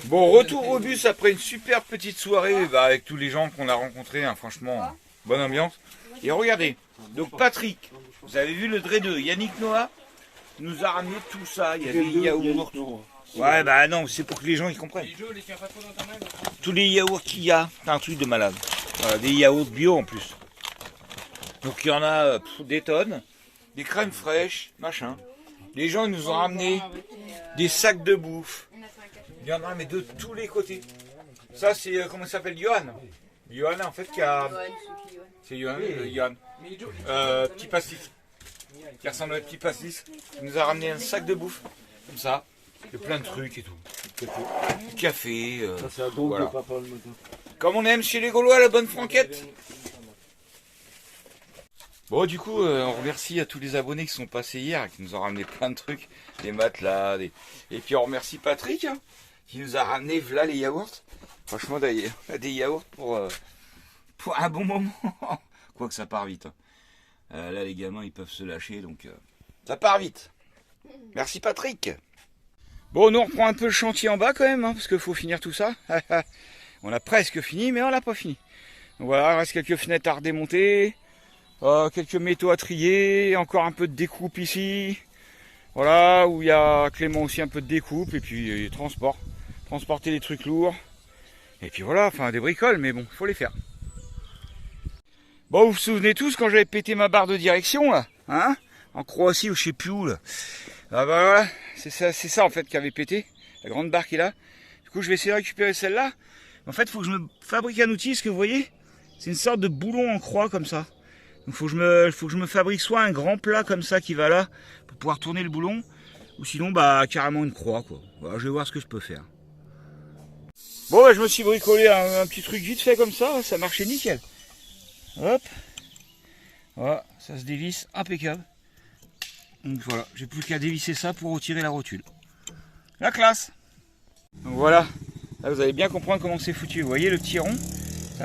Bon, retour au bus après une super petite soirée avec tous les gens qu'on a rencontrés, hein, franchement, bonne ambiance. Et regardez, donc Patrick, vous avez vu le Dre2, Yannick Noah nous a ramené tout ça, il y a des yaourts. Ouais, bah non, c'est pour que les gens ils comprennent. Tous les yaourts qu'il y a, c'est un truc de malade. Voilà, des yaourts bio en plus. Donc il y en a des tonnes, des crèmes fraîches, machin. Les gens ils nous ont ramené des sacs de bouffe. Il y en a mais de tous les côtés. Ça c'est, comment ça s'appelle, Johan. Johan en fait qui a... C'est Johan, Johan. Petit pastis. Qui ressemble à un petit pastis. Il nous a ramené un sac de bouffe. Comme ça. Il y a plein de trucs et tout. Du café. Voilà. Comme on aime chez les Gaulois, la bonne franquette. Bon, du coup, on remercie à tous les abonnés qui sont passés hier, qui nous ont ramené plein de trucs, des matelas, et puis on remercie Patrick, hein, qui nous a ramené voilà les yaourts. Franchement, des yaourts pour un bon moment. Quoique ça part vite. Hein. Là, les gamins, ils peuvent se lâcher, donc ça part vite. Merci Patrick. Bon, nous on reprend un peu le chantier en bas quand même, hein, parce qu'il faut finir tout ça. On a presque fini, mais on l'a pas fini. Donc voilà, il reste quelques fenêtres à redémonter. Quelques métaux à trier, encore un peu de découpe ici. Voilà, où il y a Clément aussi un peu de découpe, et puis transporter les trucs lourds. Et puis voilà, enfin des bricoles, mais bon, faut les faire. Bon, vous vous souvenez tous quand j'avais pété ma barre de direction, là, hein, en Croatie ou je sais plus où, là. Ah bah voilà, c'est ça en fait qui avait pété, la grande barre qui est là. Du coup, je vais essayer de récupérer celle-là. En fait, il faut que je me fabrique un outil, ce que vous voyez, c'est une sorte de boulon en croix comme ça. Donc faut que je me fabrique soit un grand plat comme ça qui va là pour pouvoir tourner le boulon, ou sinon bah carrément une croix quoi. Voilà, je vais voir ce que je peux faire. Bon bah, je me suis bricolé un petit truc vite fait comme ça marchait nickel. Hop, voilà, ça se dévisse impeccable. Donc voilà, j'ai plus qu'à dévisser ça pour retirer la rotule. La classe. Donc voilà, là vous allez bien comprendre comment c'est foutu. Vous voyez le petit rond,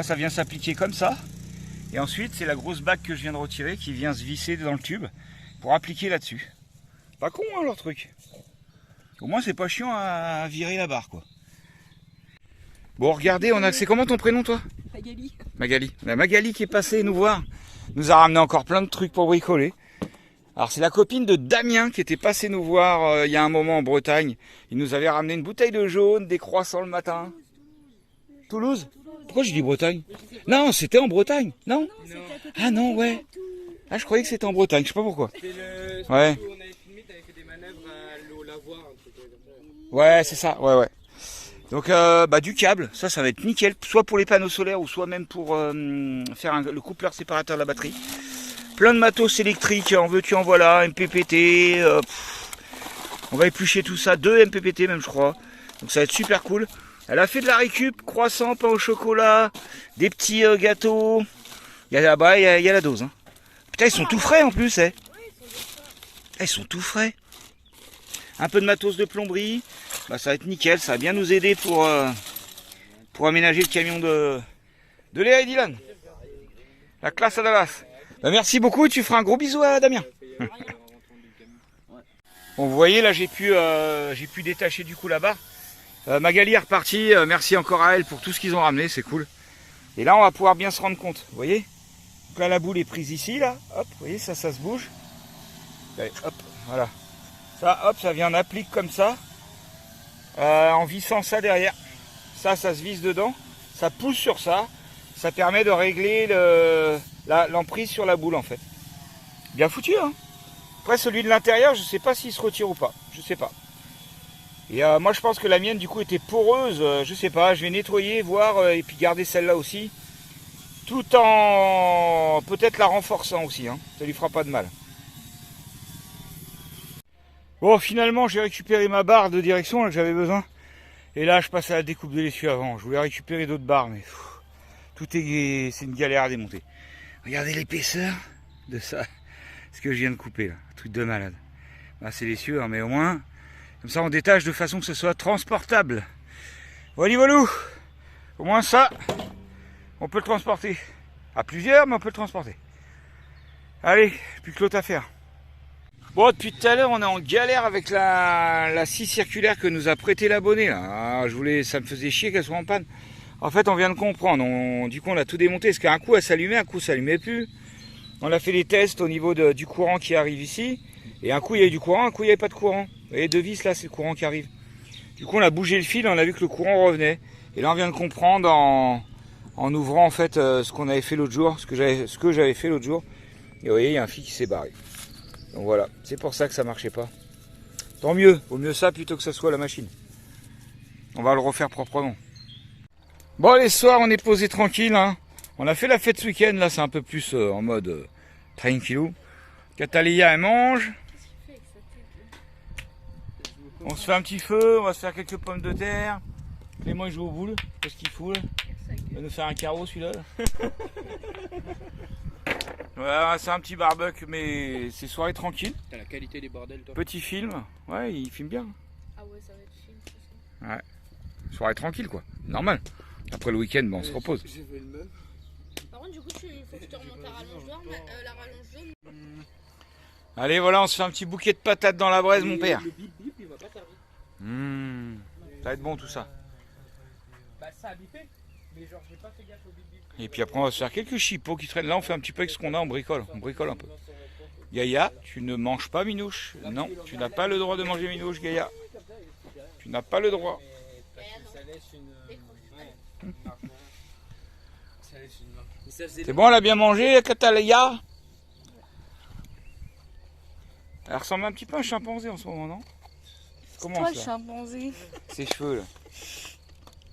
ça vient s'appliquer comme ça. Et ensuite, c'est la grosse bague que je viens de retirer qui vient se visser dans le tube pour appliquer là-dessus. Pas con, hein, leur truc. Au moins, c'est pas chiant à virer la barre, quoi. Bon, regardez, c'est comment ton prénom, toi? Magali. Magali. La Magali qui est passée nous voir, nous a ramené encore plein de trucs pour bricoler. Alors, c'est la copine de Damien qui était passée nous voir il y a un moment en Bretagne. Il nous avait ramené une bouteille de jaune, des croissants le matin. Toulouse? Pourquoi j'ai dit Bretagne? Non, c'était en Bretagne, non? Ah non, ouais. Ah, je croyais que c'était en Bretagne, je sais pas pourquoi. Ouais. Ouais, c'est ça, ouais. Donc, bah, du câble, ça va être nickel, soit pour les panneaux solaires ou soit même pour faire le coupleur séparateur de la batterie. Plein de matos électriques, en veux-tu, en voilà, MPPT. On va éplucher tout ça, 2 MPPT même, je crois. Donc, ça va être super cool. Elle a fait de la récup, croissant, pain au chocolat, des petits gâteaux. Il y a la dose. Hein. Putain, ils sont tout frais en plus. Eh. Ils sont tout frais. Un peu de matos de plomberie. Bah, ça va être nickel. Ça va bien nous aider pour aménager le camion de Léa et Dylan. La classe à Dallas. Bah, merci beaucoup et tu feras un gros bisou à Damien. Bon, vous voyez, là, j'ai pu détacher du coup la barre. Magali est repartie, merci encore à elle pour tout ce qu'ils ont ramené, c'est cool. Et là on va pouvoir bien se rendre compte, vous voyez. Donc là la boule est prise ici, là, hop, vous voyez, ça se bouge. Allez, hop, voilà. Ça, hop, ça vient en applique comme ça. En vissant ça derrière. Ça se visse dedans. Ça pousse sur ça. Ça permet de régler l'emprise sur la boule en fait. Bien foutu, hein. Après celui de l'intérieur, je sais pas s'il se retire ou pas. Je sais pas. Et moi je pense que la mienne du coup était poreuse, je sais pas, je vais nettoyer, voir et puis garder celle-là aussi. Tout en peut-être la renforçant aussi, hein. Ça lui fera pas de mal. Bon, finalement j'ai récupéré ma barre de direction là, que j'avais besoin. Et là je passe à la découpe de l'essuie avant. Je voulais récupérer d'autres barres, mais c'est une galère à démonter. Regardez l'épaisseur de ça, ce que je viens de couper là, un truc de malade. Bah, c'est l'essieu, hein, mais au moins... Comme ça, on détache de façon que ce soit transportable. Voilà, voilà. Au moins ça, on peut le transporter. À plusieurs, mais on peut le transporter. Allez, plus que l'autre à faire. Bon, depuis tout à l'heure, on est en galère avec la scie circulaire que nous a prêté l'abonné. Ah, ça me faisait chier qu'elle soit en panne. En fait, on vient de comprendre. Du coup, on a tout démonté. Parce qu'un coup, elle s'allumait, un coup, ça s'allumait plus. On a fait des tests au niveau du courant qui arrive ici. Et un coup, il y avait du courant, un coup, il n'y avait pas de courant. Vous voyez, deux vis, là, c'est le courant qui arrive. Du coup, on a bougé le fil, on a vu que le courant revenait. Et là, on vient de comprendre en ouvrant, en fait, ce qu'on avait fait l'autre jour, ce que j'avais fait l'autre jour. Et vous voyez, il y a un fil qui s'est barré. Donc voilà, c'est pour ça que ça marchait pas. Tant mieux, vaut mieux ça plutôt que ça soit la machine. On va le refaire proprement. Bon, les soirs, on est posé tranquille. Hein. On a fait la fête ce week-end, là, c'est un peu plus en mode tranquillou. Catalia, elle mange. On se fait un petit feu, on va se faire quelques pommes de terre. Clément, il joue au boule, qu'est-ce qu'il fout là? Il va nous faire un carreau celui-là. Voilà, c'est un petit barbecue, mais c'est soirée tranquille. T'as la qualité des bordels, toi. Petit film, ouais, il filme bien. Ah ouais, ça va être film. Ouais, soirée tranquille quoi, normal. Après le week-end, bon, on se repose. Par contre, du coup, faut que tu te remontes la rallonge d'or, la rallonge jaune. Allez, voilà, on se fait un petit bouquet de patates dans la braise, mon père. Le bip bip, il va pas servir. Ça va être bon tout ça. Bah, ça a bippé, mais genre, j'ai pas fait gaffe au bip bip. Et puis après, on va se faire quelques chipots qui traînent. Là, on fait un petit peu avec ce qu'on a, on bricole un peu. Gaïa, tu ne manges pas Minouche. Non, tu n'as pas le droit de manger Minouche, Gaïa. Tu n'as pas le droit. Ça laisse une. Ça laisse une marque. C'est bon, elle a bien mangé, Catalia. Elle ressemble un petit peu à un chimpanzé en ce moment, non? Comment Toi, le ça? chimpanzé. Ses cheveux là.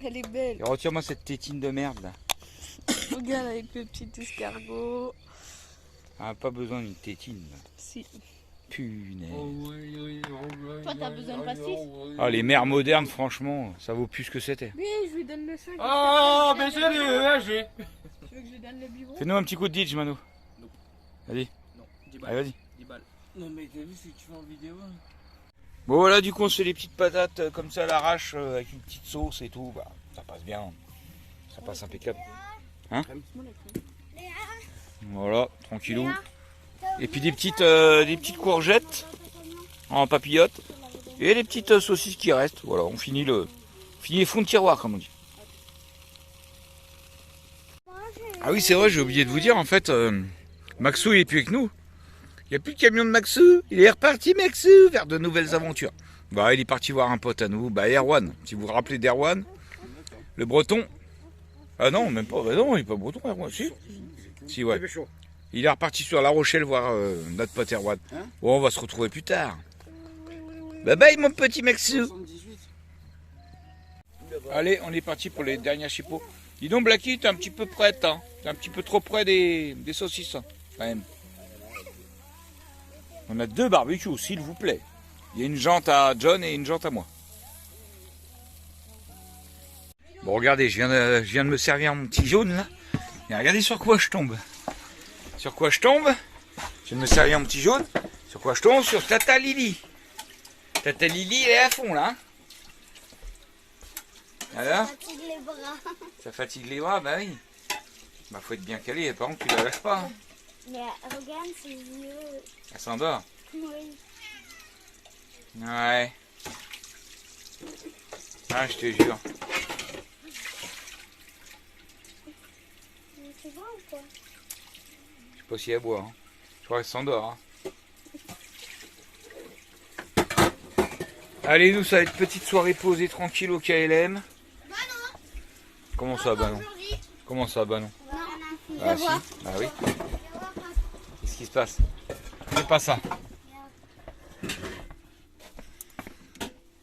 Elle est belle. Et retire-moi cette tétine de merde là. Regarde avec le petit escargot. Elle n'a pas besoin d'une tétine là. Si. Punaise. Toi, t'as besoin de pastis? Ah, les mères modernes, franchement, ça vaut plus que c'était. Oui, je lui donne le 5. Oh, mais c'est le EAG. Tu veux que je lui donne le biberon? Fais-nous un petit coup de ditch, Mano. Non. Vas-y. Non, 10 balles. Allez, vas-y. 10 balles. Non, mais t'as vu ce que tu fais en vidéo? Bon, voilà, du coup, on se fait des petites patates comme ça à l'arrache avec une petite sauce et tout. Bah, ça passe bien. Ça passe impeccable. Hein? Voilà, tranquillou. Et puis des petites courgettes en papillote. Et les petites saucisses qui restent. Voilà, on finit les fonds de tiroir, comme on dit. Ah oui, c'est vrai, j'ai oublié de vous dire, en fait, Maxou, il est plus avec nous. Il n'y a plus de camion de Maxou. Il est reparti, Maxou, vers de nouvelles aventures. Bah, il est parti voir un pote à nous, bah, Erwan. Si vous vous rappelez d'Erwan, le breton. Ah non, même pas. Bah non, il n'est pas breton, Erwan. Si. Si, ouais. Il est reparti sur La Rochelle voir notre pote Erwan. Bon, on va se retrouver plus tard. Bye bye, mon petit Maxou. Allez, on est parti pour les derniers chipots. Dis donc, Blacky, t'es un petit peu prête, hein. T'es un petit peu trop près des saucisses, hein, quand même. On a deux barbecues, s'il vous plaît. Il y a une jante à John et une jante à moi. Bon, regardez, je viens de me servir mon petit jaune, là. Et regardez sur quoi je tombe. Sur quoi je tombe? Je viens de me servir mon petit jaune. Sur quoi je tombe? Sur Tata Lily. Tata Lily, elle est à fond, là. Alors? Ça fatigue les bras. Ça fatigue les bras, bah oui. Bah faut être bien calé, par contre tu la lâches pas. Hein. Mais regarde ses yeux. Elle s'endort. Oui. Ouais. Ah, je te jure. C'est vrai ou quoi? Je sais pas si elle boit. Hein. Je crois qu'elle s'endort. Hein. Allez, nous, ça va être petite soirée posée tranquille au KLM. Bah non. Comment ça, bah non? Comment ça, bah non? Non. Ah si, bah oui. Qu'est-ce qui se passe? C'est pas ça.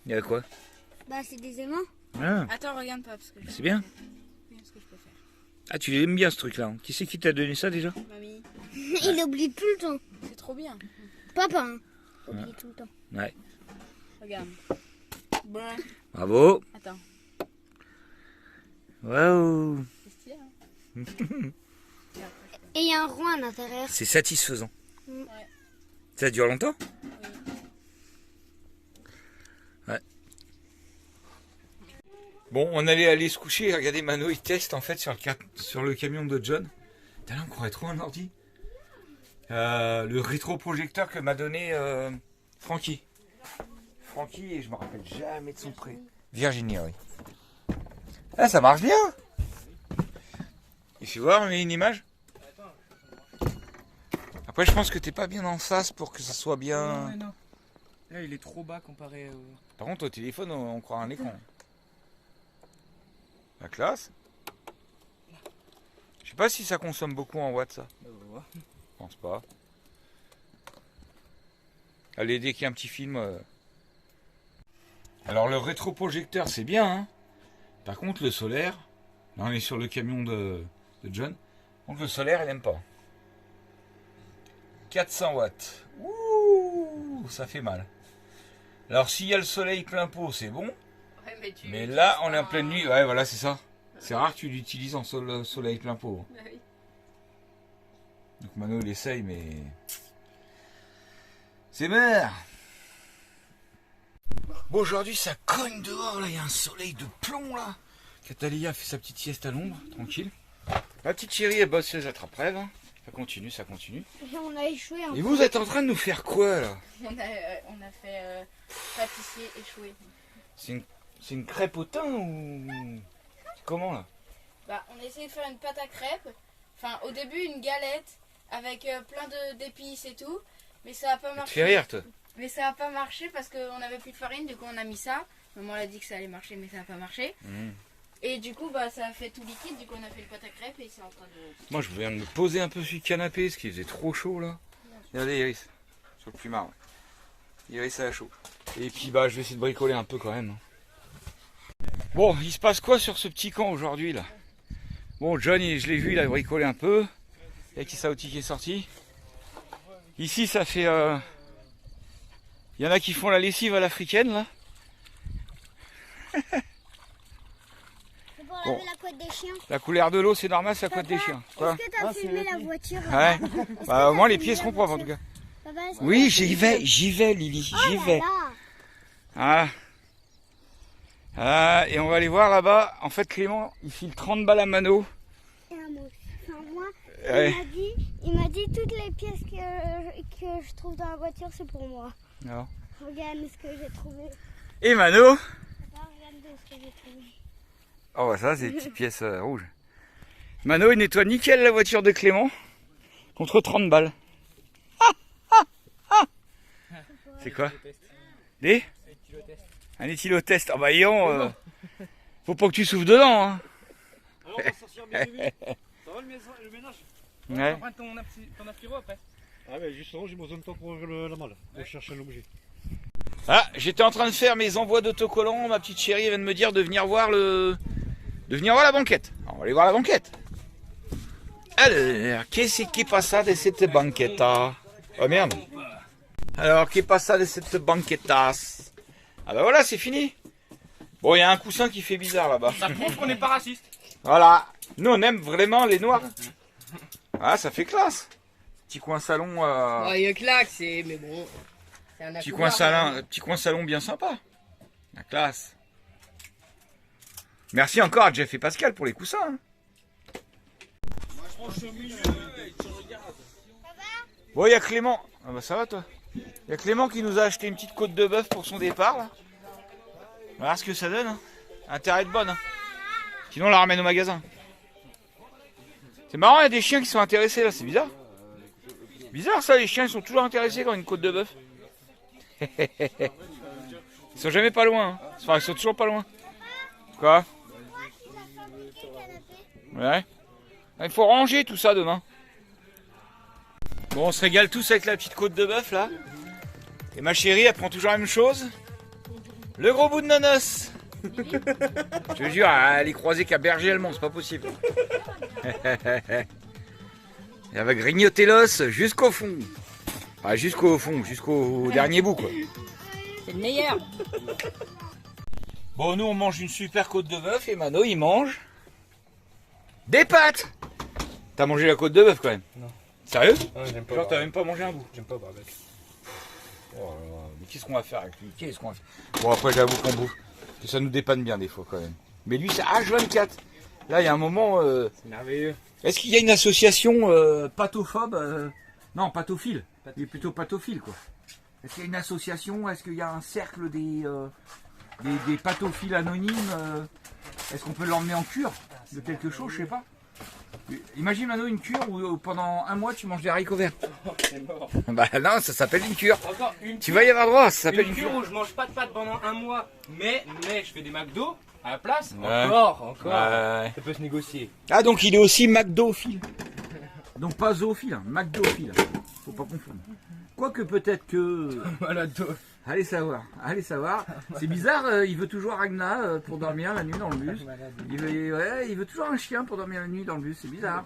Il y a quoi? Bah c'est des aimants. Ah, Attends, regarde pas, parce que c'est bien. ce que je peux faire. Ah, tu l'aimes bien ce truc-là. Hein. Qui c'est qui t'a donné ça déjà? Mamie, Il oublie tout le temps. c'est trop bien. Papa, hein. Il oublie tout le temps. Ouais. Regarde. Bon, Bravo. attends. Waouh. C'est stylé, hein? Et il y a un rond à l'intérieur. C'est satisfaisant. Ouais. Ça dure longtemps? Ouais. Bon, on allait aller se coucher. Regardez, Mano, il teste en fait sur le camion de John. T'as là, on croirait trop un ordi. Le rétroprojecteur que m'a donné Francky. Francky, et je me rappelle jamais de son prénom. Virginie, oui. Ah, ça marche bien. Il fait voir une image. Après, je pense que t'es pas bien en face pour que ça soit bien. Non. Là, il est trop bas comparé au... Par contre, au téléphone, on croit un écran. La classe. Je sais pas si ça consomme beaucoup en watts, ça. On va voir. Je pense pas. Allez, dès qu'il y a un petit film. Alors, le rétroprojecteur, c'est bien, hein. Par contre, le solaire. Là, on est sur le camion de John. Donc, le solaire, il aime pas. 400 watts. Ouh, ça fait mal. Alors, s'il y a le soleil plein pot, c'est bon. Ouais, Mais là, on est en pleine nuit. Ouais, voilà, c'est ça. C'est rare que tu l'utilises en soleil plein pot. Bah oui. Donc Mano, il essaye, mais... c'est merde. Bon, aujourd'hui, ça cogne dehors, là. Il y a un soleil de plomb, là. Catalia fait sa petite sieste à l'ombre, tranquille. La petite chérie, elle bosse ses attrape-rêves. Hein. Ça continue, ça continue. Et on a échoué un Et vous êtes en train de nous faire quoi, là? On a fait pâtissier échoué. C'est une crêpe au thym ou... Comment, là? Bah, on a essayé de faire une pâte à crêpes. Enfin, au début, une galette avec plein d'épices et tout. Mais ça a pas Ça te marché. fait rire, toi. Mais ça a pas marché parce qu'on n'avait plus de farine. Du coup, on a mis ça. Maman a dit que ça allait marcher, mais ça n'a pas marché. Et du coup, bah, ça a fait tout liquide. Du coup, on a fait une pâte à crêpes et c'est en train de... Moi, je viens de me poser un peu sur le canapé, parce qu'il faisait trop chaud, là. Regardez, Iris. Sur le plumard. Iris, ça a chaud. Et puis, bah, je vais essayer de bricoler un peu, quand même. Bon, il se passe quoi sur ce petit camp, aujourd'hui, là? Bon, John, je l'ai vu, il a bricolé un peu. Il y a Kisaoti qui est sorti. Ici, ça fait... Il y en a qui font la lessive à l'africaine, là. C'est pour laver la couette des chiens. La couleur de l'eau, c'est normal, c'est la couette des chiens. Quoi? Est-ce que t'as filmé la voiture là? Ouais. Bah, au moins, les pieds seront propres, en tout cas. Papa, est-ce que Oui, t'as filmé j'y vais, Lily, j'y vais. là. Voilà. Ah, et on va aller voir là-bas. En fait, Clément, il file 30 balles à Mano. Et un mot. Enfin, moi, Ouais. il m'a dit toutes les pièces que je trouve dans la voiture, c'est pour moi. Non. Regarde ce que j'ai trouvé. Et Mano. Papa, regarde ce que j'ai trouvé. Oh, bah ça, c'est des petites pièces rouges. Mano, il nettoie nickel la voiture de Clément. Contre 30 balles. C'est quoi? Des Un éthylotest. Ah bah, yon, faut pas que tu souffles dedans. Hein. Alors, on va sortir bien vite. Ça va le ménage? Ouais. On va prendre ton apiro après. Ah mais justement j'ai besoin de temps pour ouvrir la malle, pour chercher un objet. Ah, j'étais en train de faire mes envois d'autocollants. Ma petite chérie vient de me dire de venir voir la banquette. Alors, on va aller voir la banquette. Alors, qu'est-ce qui passa de cette banquetta? Oh merde. Alors, qu'est-ce qui passa de cette banquettas? Ah bah voilà, c'est fini. Bon, il y a un coussin qui fait bizarre là-bas. Ça prouve qu'on n'est pas raciste. Voilà. Nous, on aime vraiment les noirs. Ah, ça fait classe. Petit coin salon. Oh, il y a claque, c'est... Mais bon... c'est un Petit accoudoir, petit coin salon bien sympa. La classe. Merci encore à Jeff et Pascal pour les coussins. Hein. Bon, il y a Clément. Ah bah ça va toi. Il y a Clément qui nous a acheté une petite côte de bœuf pour son départ là. On va voir ce que ça donne. Hein. Intérêt de bonne. Hein. Sinon on la ramène au magasin. C'est marrant, il y a des chiens qui sont intéressés là, c'est bizarre. Bizarre ça, les chiens ils sont toujours intéressés quand une côte de bœuf. Ils sont jamais pas loin. Hein. Enfin, ils sont toujours pas loin. Quoi? Ouais. Il faut ranger tout ça demain. Bon, on se régale tous avec la petite côte de bœuf là. Et ma chérie, elle prend toujours la même chose. Le gros bout de nonos. Je te jure, elle est croisée qu'à berger allemand, c'est pas possible. Elle va grignoter l'os jusqu'au fond. Enfin, jusqu'au fond, jusqu'au dernier bout quoi. C'est le meilleur. Bon, nous on mange une super côte de bœuf et Mano il mange des pâtes. T'as mangé la côte de bœuf quand même? Non. Sérieux? Ouais, j'aime pas. Genre t'as même pas mangé un bout? J'aime pas barbecue. Oh là là, mais qu'est-ce qu'on va faire avec lui? Qu'est-ce qu'on va faire? Bon après j'avoue qu'on bouffe. Que ça nous dépanne bien des fois quand même. Mais lui c'est H24. Là il y a un moment... C'est merveilleux. Est-ce qu'il y a une association patophobe Non, patophile. Il est plutôt patophile, quoi. Est-ce qu'il y a une association? Est-ce qu'il y a un cercle des patophiles anonymes? Est-ce qu'on peut l'emmener en cure de quelque chose? Je sais pas. Imagine maintenant une cure où pendant un mois tu manges des haricots verts. C'est mort. Bah non, ça s'appelle une cure. Encore une Tu vas y avoir droit, ça s'appelle une une cure cure. où je mange pas de pâtes pendant un mois, mais je fais des McDo à la place. Ouais. Encore. Ouais. Ça peut se négocier. Ah, donc il est aussi McDophile. Donc pas zoophile, hein, McDophile. Faut pas confondre. Quoique peut-être que... Malade. Allez savoir, allez savoir. C'est bizarre, il veut toujours Ragna pour dormir la nuit dans le bus. Il veut toujours un chien pour dormir la nuit dans le bus, c'est bizarre.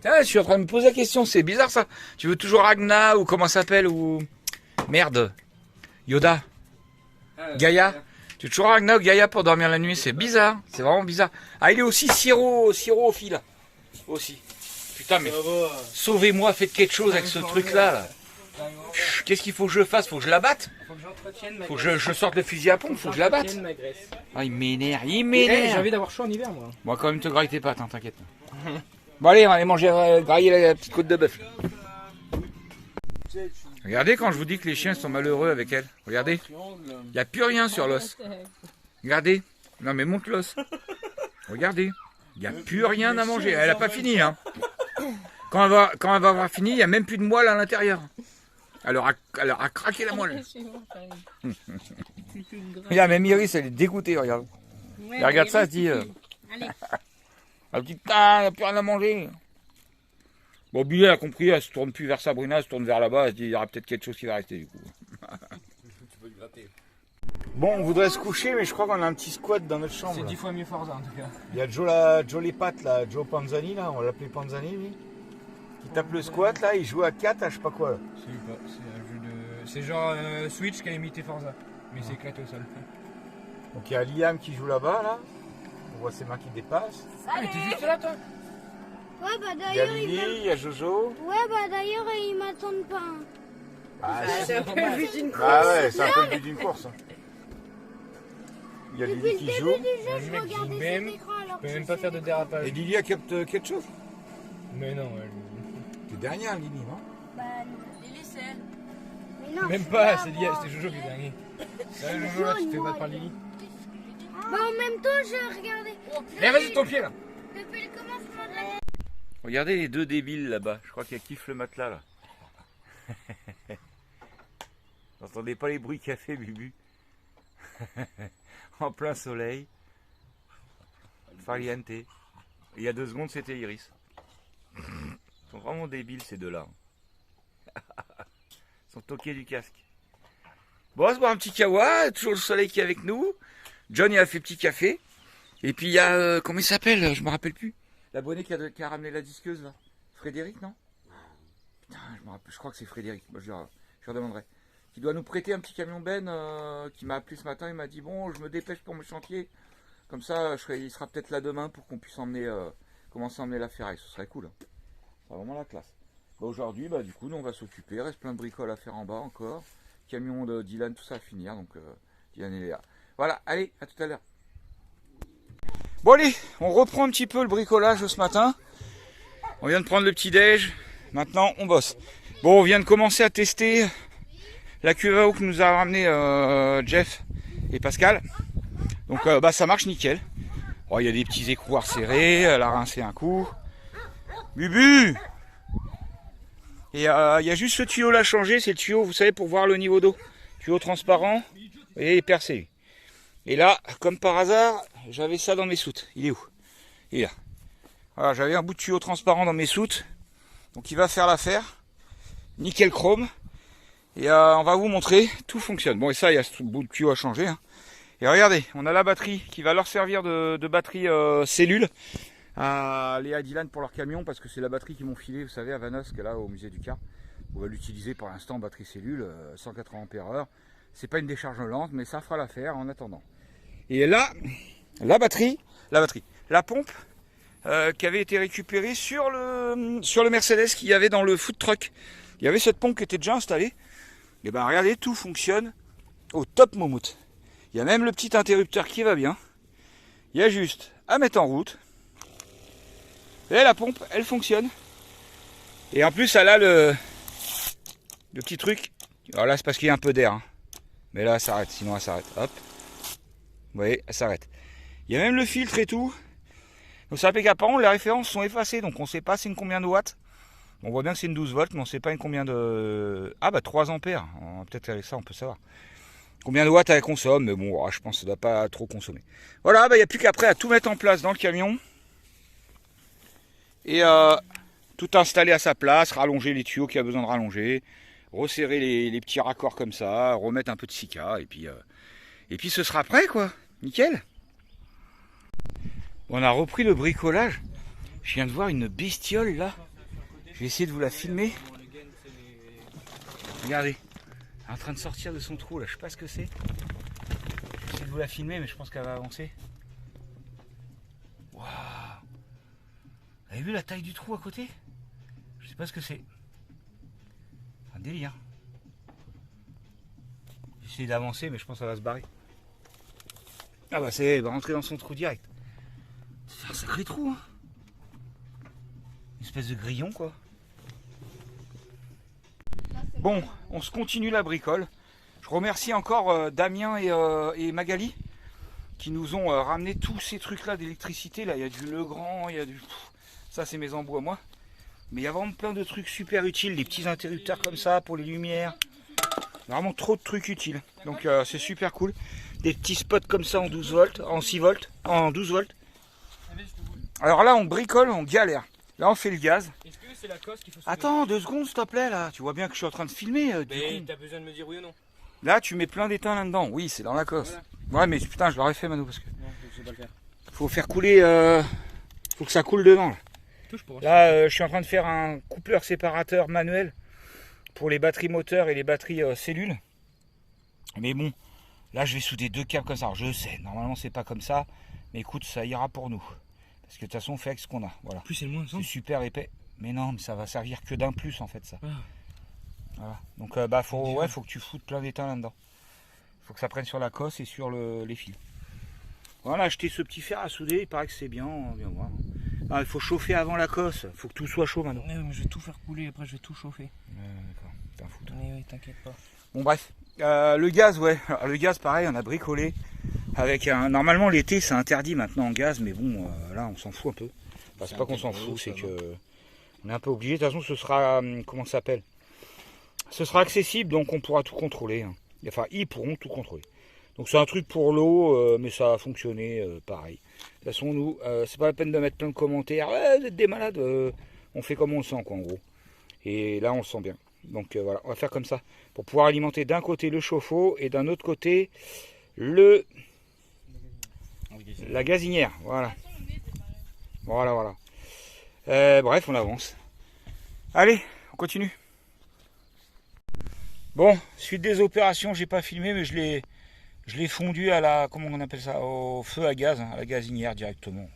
Ah, je suis en train de me poser la question, c'est bizarre ça. Tu veux toujours Ragna ou comment ça s'appelle ou... Merde. Yoda. Gaïa. Tu veux toujours Ragna ou Gaïa pour dormir la nuit, c'est bizarre. C'est vraiment bizarre. Ah, il est aussi sirophile. Aussi. Putain mais... Sauvez-moi, faites quelque chose avec ce truc là. Qu'est-ce qu'il faut que je fasse? Faut que je la batte? Faut que j'entretienne ma Faut que je sorte le fusil à pompe, faut que je la batte. ma graisse. Ah, il m'énerve, J'ai envie d'avoir chaud en hiver, moi. Bon, quand même te grailler tes pattes, hein, t'inquiète. Bon, allez, on va aller manger, grailler la petite côte de bœuf. Regardez quand je vous dis que les chiens sont malheureux avec elle. Regardez. Il n'y a plus rien sur l'os. Regardez. Non, mais monte l'os. Regardez. Il n'y a plus rien à manger. Elle n'a pas fini, hein. Quand elle va avoir fini, il n'y a même plus de moelle à l'intérieur. Elle aura craqué la moelle. Regarde, même Iris, elle est dégoûtée, regarde. Elle regarde ça, elle se dit... Elle dit, putain, il n'y a plus rien à manger. Bon, Billy a compris, elle se tourne plus vers Sabrina, elle se tourne vers là-bas, elle se dit, il y aura peut-être quelque chose qui va rester, du coup. Bon, on voudrait se coucher, mais je crois qu'on a un petit squat dans notre chambre. C'est 10 fois mieux Forza, en tout cas. Il y a Joe les pattes, là, Joe Panzani, là, on va l'appeler Panzani, lui. Qui tape le squat, là, il joue à 4, à je sais pas quoi. Là. C'est un jeu de... C'est genre Switch qui a imité Forza, mais c'est éclaté au sol. Donc il y a Liam qui joue là-bas, là. On voit ses mains qui dépassent. Ah, mais t'es juste là, toi? Ouais, bah Il y a d'ailleurs, Lily, il y a Jojo. Ouais, bah d'ailleurs, ils m'attendent pas. Ah, C'est un peu le but d'une ah ouais, c'est un peu le but d'une course. Hein. Il y a Lily qui joue. Déjà, je mec, regardais même, cet écran alors Je peux que même je pas faire de dérapage. Et Lily a capté quelque chose. Mais non, T'es dernière, Lily, non? Bah, non. Lily, c'est elle. Mais non, même je suis pas, là, c'est moi. Jojo qui est dernier. C'est Jojo là, tu te fais battre par Lily. Bah, en même temps, je regardais. Eh, vas-y, ton pied là! Depuis le commencement de la... Regardez les deux débiles là-bas. Je crois qu'elle kiffe le matelas là. Vous n'entendez pas les bruits qu'a fait Bubu? En plein soleil. Farliente. Il y a 2 secondes, c'était Iris. Ils sont vraiment débiles ces deux-là. Ils sont toqués du casque. Bon, on va se boire un petit kawa. Toujours le soleil qui est avec nous. John, il a fait petit café. Et puis il y a, comment il s'appelle? Je me rappelle plus. L'abonné qui a ramené la disqueuse là. Frédéric, non? Putain, je crois que c'est Frédéric. Moi, je leur demanderai. Qui doit nous prêter un petit camion Ben, qui m'a appelé ce matin. Il m'a dit, bon, je me dépêche pour mon chantier. Comme ça, il sera peut-être là demain pour qu'on puisse emmener, commencer à emmener la ferraille. Ce serait cool. Hein. C'est vraiment la classe. Bah, aujourd'hui, bah, du coup, nous, on va s'occuper. Il reste plein de bricoles à faire en bas encore. Camion de Dylan, tout ça à finir. Donc, Dylan et Léa. Voilà, allez, à tout à l'heure. Bon, allez, on reprend un petit peu le bricolage ce matin. On vient de prendre le petit déj. Maintenant, on bosse. Bon, on vient de commencer à tester la cuve à eau que nous a ramené Jeff et Pascal. Donc, bah, ça marche nickel. Oh, il y a des petits écrouards serrés. Elle a rincé un coup. Bubu! Et il y a juste ce tuyau là à changer. C'est le tuyau, vous savez, pour voir le niveau d'eau. Tuyau transparent. Vous voyez, il est percé. Et là, comme par hasard, j'avais ça dans mes soutes. Il est où? Il est là. Voilà, j'avais un bout de tuyau transparent dans mes soutes. Donc il va faire l'affaire. Nickel chrome. Et on va vous montrer. Tout fonctionne. Bon, et ça, il y a ce bout de tuyau à changer. Hein. Et regardez, on a la batterie qui va leur servir de batterie cellule à Léa et Dylan pour leur camion. Parce que c'est la batterie qu'ils m'ont filée, vous savez, à Vanosque, là, au musée du Car. On va l'utiliser pour l'instant, batterie cellule, 180 Ah. C'est pas une décharge lente, mais ça fera l'affaire en attendant. Et là, la pompe qui avait été récupérée sur le Mercedes qu'il y avait dans le food truck. Il y avait cette pompe qui était déjà installée. Et ben regardez, tout fonctionne au top moumoute. Il y a même le petit interrupteur qui va bien. Il y a juste à mettre en route. Et la pompe, elle fonctionne. Et en plus, elle a le petit truc. Alors là, c'est parce qu'il y a un peu d'air. Hein. Mais là, elle s'arrête. Sinon, elle s'arrête. Hop. Vous voyez, elle s'arrête. Il y a même le filtre et tout. Donc c'est impeccable. Par contre, les références sont effacées. Donc on ne sait pas c'est une combien de watts. On voit bien que c'est une 12 volts, mais on ne sait pas une combien de... Ah bah 3 ampères. Peut-être avec ça, on peut savoir. Combien de watts elle consomme. Mais bon, je pense que ça ne doit pas trop consommer. Voilà, bah, il n'y a plus qu'après à tout mettre en place dans le camion. Et tout installer à sa place. Rallonger les tuyaux qu'il y a besoin de rallonger. Resserrer les petits raccords comme ça. Remettre un peu de Sika. Et puis ce sera prêt quoi. Nickel. On a repris le bricolage. Je viens de voir une bestiole là. Je vais essayer de vous la filmer. Regardez. Elle est en train de sortir de son trou là. Je sais pas ce que c'est. Je vais essayer de vous la filmer mais je pense qu'elle va avancer. Waouh. Vous avez vu la taille du trou à côté? Je sais pas ce que c'est. Un délire. J'essaie d'avancer mais je pense qu'elle va se barrer. Ah bah c'est, elle va rentrer dans son trou direct. C'est un sacré trou hein. Une espèce de grillon quoi. Bon, on se continue la bricole. Je remercie encore Damien et Magali qui nous ont ramené tous ces trucs là d'électricité. Là, il y a du Legrand, il y a du... Ça c'est mes embouts à moi. Mais il y a vraiment plein de trucs super utiles. Des petits interrupteurs comme ça pour les lumières. Vraiment trop de trucs utiles. Donc c'est super cool. Des petits spots comme ça en 12 volts, en 6 volts, en 12 volts. Alors là on bricole, on galère. Là on fait le gaz. Est-ce que c'est la cosse qu'il faut se Attends 2 secondes s'il te plaît là. Tu vois bien que je suis en train de filmer. Mais t'as besoin de me dire oui ou non? Là tu mets plein d'étain là-dedans. Oui c'est dans la cosse. Voilà. Ouais mais putain je l'aurais fait Manu parce que... Non, je sais pas le faire. Faut faire couler... Faut que ça coule dedans là. Là je suis en train de faire un coupleur séparateur manuel. Pour les batteries moteurs et les batteries cellules. Mais bon... Là je vais souder 2 câbles comme ça. Alors, je sais, normalement c'est pas comme ça. Mais écoute, ça ira pour nous. Parce que de toute façon on fait avec ce qu'on a. Voilà. Plus c'est le moins, c'est super épais. Mais non, mais ça va servir que d'un plus en fait ça. Ah. Voilà. Donc faut que tu foutes plein d'étain là-dedans. Faut que ça prenne sur la cosse et sur les fils. Voilà, acheter ce petit fer à souder, il paraît que c'est bien. On vient voir. Ah, il faut chauffer avant la cosse. Il faut que tout soit chaud maintenant. Mais je vais tout faire couler, après je vais tout chauffer. D'accord, t'es un fou. Oui, t'inquiète pas. Bon bref. Le gaz, ouais. Alors, le gaz, pareil, on a bricolé. Avec un... Normalement, l'été, c'est interdit maintenant en gaz, mais bon, là, on s'en fout un peu. Enfin, c'est pas qu'on s'en fout, c'est que... On est un peu obligé. De toute façon, ce sera... Comment ça s'appelle? Ce sera accessible, donc on pourra tout contrôler. Hein. Enfin, ils pourront tout contrôler. Donc c'est un truc pour l'eau, mais ça va fonctionner pareil. De toute façon, nous, c'est pas la peine de mettre plein de commentaires. Ouais, vous êtes des malades. On fait comme on le sent, quoi, en gros. Et là, on le sent bien. Donc voilà, on va faire comme ça. Pour pouvoir alimenter d'un côté le chauffe-eau et d'un autre côté la gazinière. Voilà. Voilà. Bref, on avance. Allez, on continue. Bon, suite des opérations, j'ai pas filmé, mais je l'ai fondu à la... Comment on appelle ça? Au feu à gaz, hein, à la gazinière directement.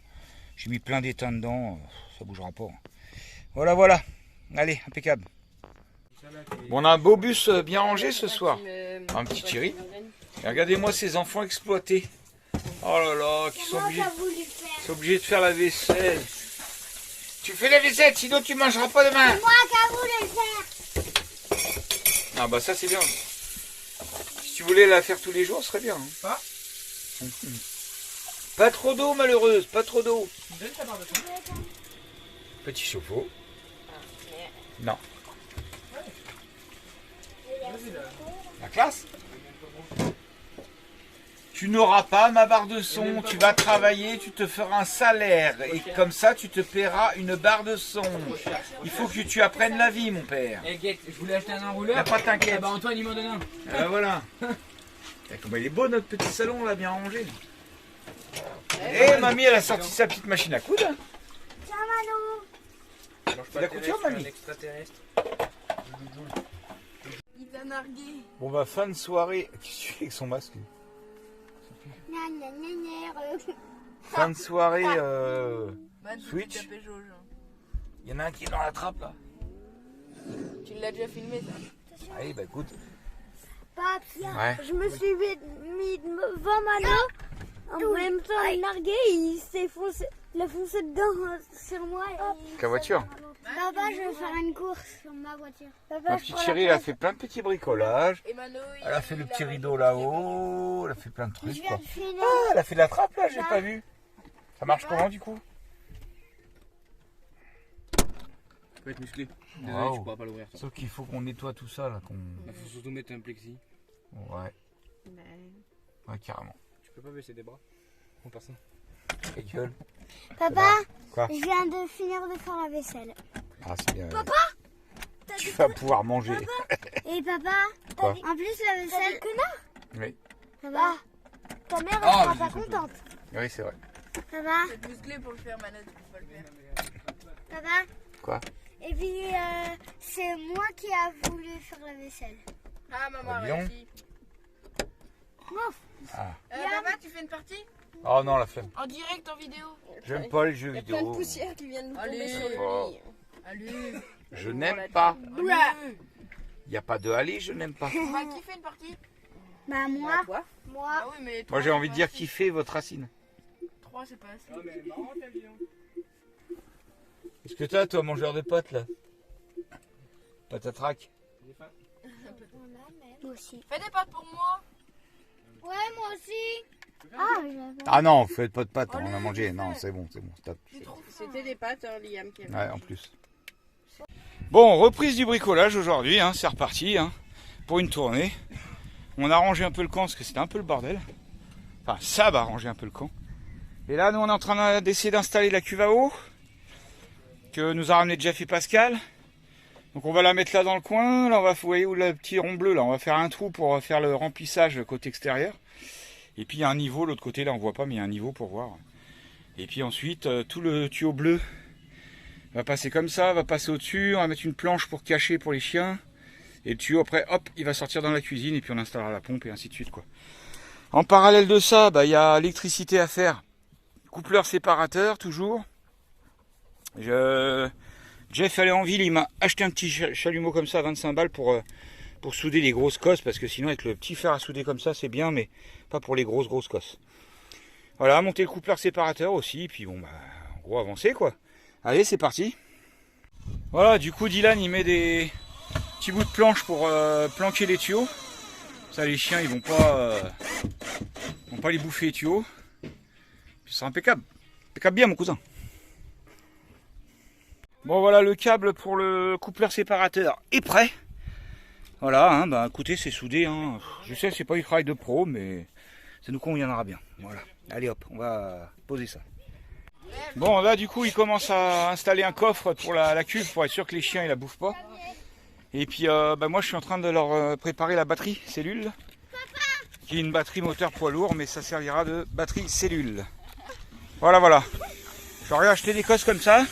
J'ai mis plein d'étain dedans, ça bougera pas. Voilà. Allez, impeccable. Bon, on a un beau bus bien rangé ce soir. Un petit Thierry. Et regardez-moi ces enfants exploités. Oh là là, qui sont obligés de faire la vaisselle. Tu fais la vaisselle, sinon tu mangeras pas demain. C'est moi qui a voulu le faire. Ah bah ça c'est bien. Si tu voulais la faire tous les jours, ce serait bien. Hein. Pas trop d'eau malheureuse, pas trop d'eau. Petit chauffe-eau. Non. La classe. Tu n'auras pas ma barre de son, tu vas travailler, tu te feras un salaire et comme ça tu te paieras une barre de son. Il faut que tu apprennes la vie mon père. Eh Guette, je voulais acheter un enrouleur. Pas t'inquiète. Ah bah Antoine il m'en donne un. Ah bah voilà. Comment il est beau notre petit salon là, bien rangé. Eh mamie elle a sorti sa petite machine à coudre. Tiens Mano. C'est la couture mamie. Il t'a nargué. Bon bah fin de soirée. Qu'est-ce que tu fais avec son masque? Fin de soirée Switch. Il y en a un qui est dans la trappe là. Tu l'as déjà filmé ça? Allez bah écoute. Papi, Ouais. je me suis mis devant Mano En même temps, le narguet, il s'est foncé, il a foncé dedans sur moi. Ta voiture. Papa, je vais faire une course sur ma voiture. Papa, Ma petite chérie, elle a fait plein de petits bricolages. Et Mano, Elle a fait le petit rideau là-haut. Elle a fait plein de je trucs, viens quoi. de finir. Ah, elle a fait de la trappe là, j'ai pas vu. Ça marche comment du coup? Tu peux être musclé. Désolé, Waouh. tu pourras pas l'ouvrir. Sauf qu'il faut qu'on nettoie tout ça là. Il faut surtout mettre un plexi. Ouais. Ouais, carrément. Tu peux pas baisser des bras. On passe ça. Ta gueule. Papa, Quoi? je viens de finir de faire la vaisselle. Ah, c'est bien. Papa, tu vas pouvoir manger. Et papa, Quoi? en plus la vaisselle. Oui. Papa, ta mère elle Ah, sera mais pas c'est contente. Oui, c'est vrai. Papa, être musclé pour le faire, Mano, tu peux pas le faire. papa. Quoi? Et puis c'est moi qui a voulu faire la vaisselle. Ah, maman a Lyon. réussi. Ah. Papa, tu fais une partie? Oh non, la flemme. En direct, en vidéo? J'aime pas les jeux Il y a plein vidéo. de poussière qui viennent nous tomber Allez. sur le Oh. lit. Allez. Je n'aime pas. Allez. Il n'y a pas de aller, je n'aime pas. Bah, qui fait une partie? Bah moi, Ah, toi moi. Ah oui, mais Moi j'ai envie de dire kiffez votre racine. 3, c'est pas assez. Ah, mais marrant ta vie. Qu'est-ce que t'as toi, mangeur de pâtes là? Patatrac. Moi aussi. Fais des pâtes pour moi. Ouais, moi aussi. Ah, j'avais- Ah non, faites pas de pâtes, on a mangé. Non, c'est bon, stop. C'était des pâtes, hein, Liam qui avait. Ouais, en plus. Bon, reprise du bricolage aujourd'hui, hein, c'est reparti hein, pour une tournée. On a rangé un peu le camp parce que c'était un peu le bordel. Enfin, ça va ranger un peu le camp. Et là, nous on est en train d'essayer d'installer la cuve à eau que nous a ramené Jeff et Pascal. Donc on va la mettre là dans le coin. Là, on va, vous voyez où le petit rond bleu là, on va faire un trou pour faire le remplissage côté extérieur. Et puis il y a un niveau, l'autre côté là on voit pas, mais il y a un niveau pour voir. Et puis ensuite, tout le tuyau bleu va passer comme ça, va passer au-dessus. On va mettre une planche pour cacher pour les chiens. Et le tuyau après, hop, il va sortir dans la cuisine et puis on installera la pompe et ainsi de suite quoi. En parallèle de ça, bah, il y a l'électricité à faire. Coupleur séparateur toujours. Jeff allait en ville, il m'a acheté un petit chalumeau comme ça à 25 balles pour souder les grosses cosses. Parce que sinon avec le petit fer à souder comme ça c'est bien, mais pas pour les grosses cosses. Voilà, monter le coupleur séparateur aussi. Et puis bon, bah, en gros avancer quoi. Allez, c'est parti. Voilà, du coup Dylan il met des petits bouts de planche pour planquer les tuyaux. Ça les chiens ils vont pas les bouffer les tuyaux. Ce sera impeccable. Impeccable bien mon cousin. Bon voilà, le câble pour le coupleur séparateur est prêt. Voilà, hein, bah écoutez, c'est soudé. Hein. Je sais, c'est pas du travail de pro, mais ça nous conviendra bien. Voilà. Allez hop, on va poser ça. Bon là du coup il commence à installer un coffre pour la cuve pour être sûr que les chiens ils la bouffent pas. Et puis bah, moi je suis en train de leur préparer la batterie cellule. Qui est une batterie moteur poids lourd, mais ça servira de batterie cellule. Voilà. J'aurais acheté des cosses comme ça.